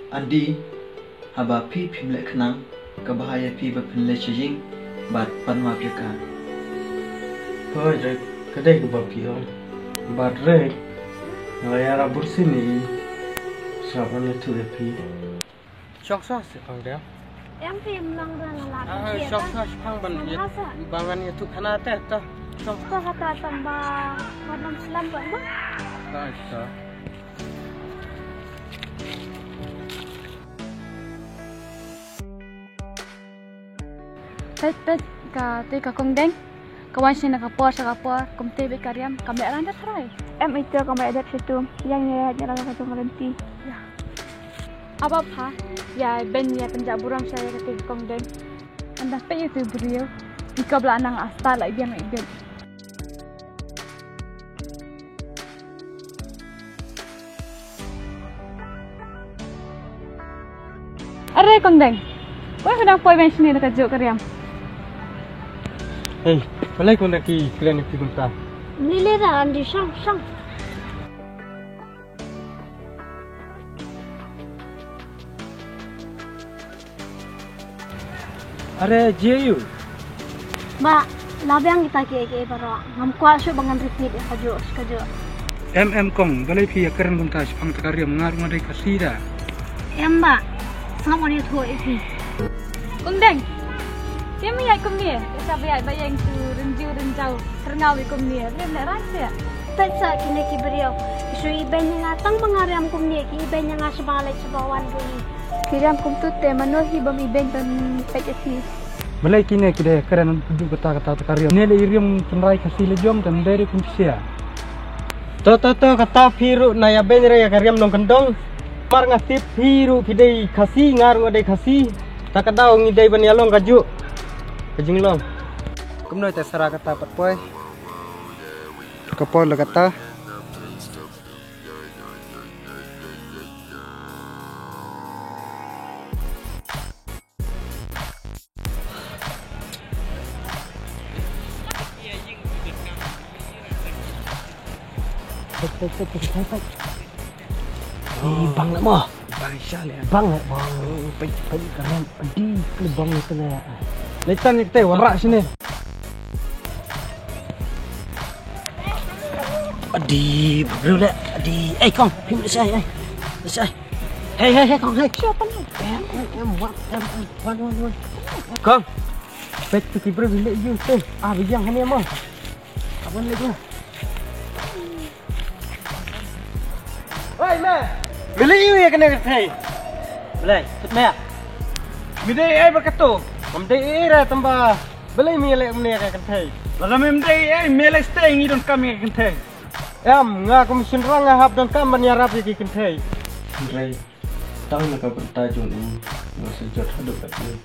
Adi haba pi pimlek kenang kebahaya pi berpinle cejing bat panwa pika. Pojek kedai kebapi on. Badrek ngayara bersini siapa tu epi. Sok sih kang dia. Em phim lang ra là Sok pang ban bangan itu kana teh tah. Sok có kata tambah warna Islam Pak Mak. ta. Pet ka te ka kong deng. Kawan sini nakapor sa kapor, kumte be karyam, kami aran dah try. Em itu kami ada situ yang nyerah satu berhenti. Ya. Apa pa? Ya ben ya penjak buram saya ke kong deng. Anda pe itu beliau. Ika bela nang asta lah dia mai ben. Are kong deng. Kau hendak poi ben sini dekat juk karyam. Hey, balai kau nak kalian pergi kunta. Lili dah andi sang. Are JU. Ba, labang kita ke bara. Ngam kuat so bangan repeat kajo. Kong balai pi akaran kunta sepang takariam ngar ngadai kasida. Em ba, sama ni tu isi. Kong deng. Dia miyai kum ni. Kita bayang tu renjau kerngawi kum ni. Dia nak rasa. Pensa kini beliau. Isu iben yang atang mengariam kum ni, iben yang asbalai sebawan gini. Kiram kum tu te manohi bam iben tan pekesi. Balai kini kita akaran duduk kata takariam. Ni le iriam penrai kasih lejom dan dari kumpisia. To kata piru na ya benre ya kariam nong kendong. Mar ngatip piru pidai kasih ngar ngadai kasih. Tak kadau ngidai ban yalong kaju. Kajing long. Kumno terserah kata pat poy. Kapol kata. Bang nak mah. Bang Syal ya. Bang nak bang. Pai keren adi ke bang itu na. Letan kita warak sini. Adi, bro dah. Adi. Kong, pim saya. Saya. Hey kong, hey. Siapa ni? Wan. Kong. Pet tu kibra bilik you tu. Bijang ni mah. Apa ni tu? Oi, me. Bilik you ya kena hey. Belai, tut me. Midai berkatu. Kamdai era tambah. Belai mi lek mene kan thai. Laga memdai mele stay ngidon kami kan thai. Nga komisin rang hab don kam banyarap iki kan thai. Rai, tahu nak bertajun ini, nggak sejauh hidup lagi.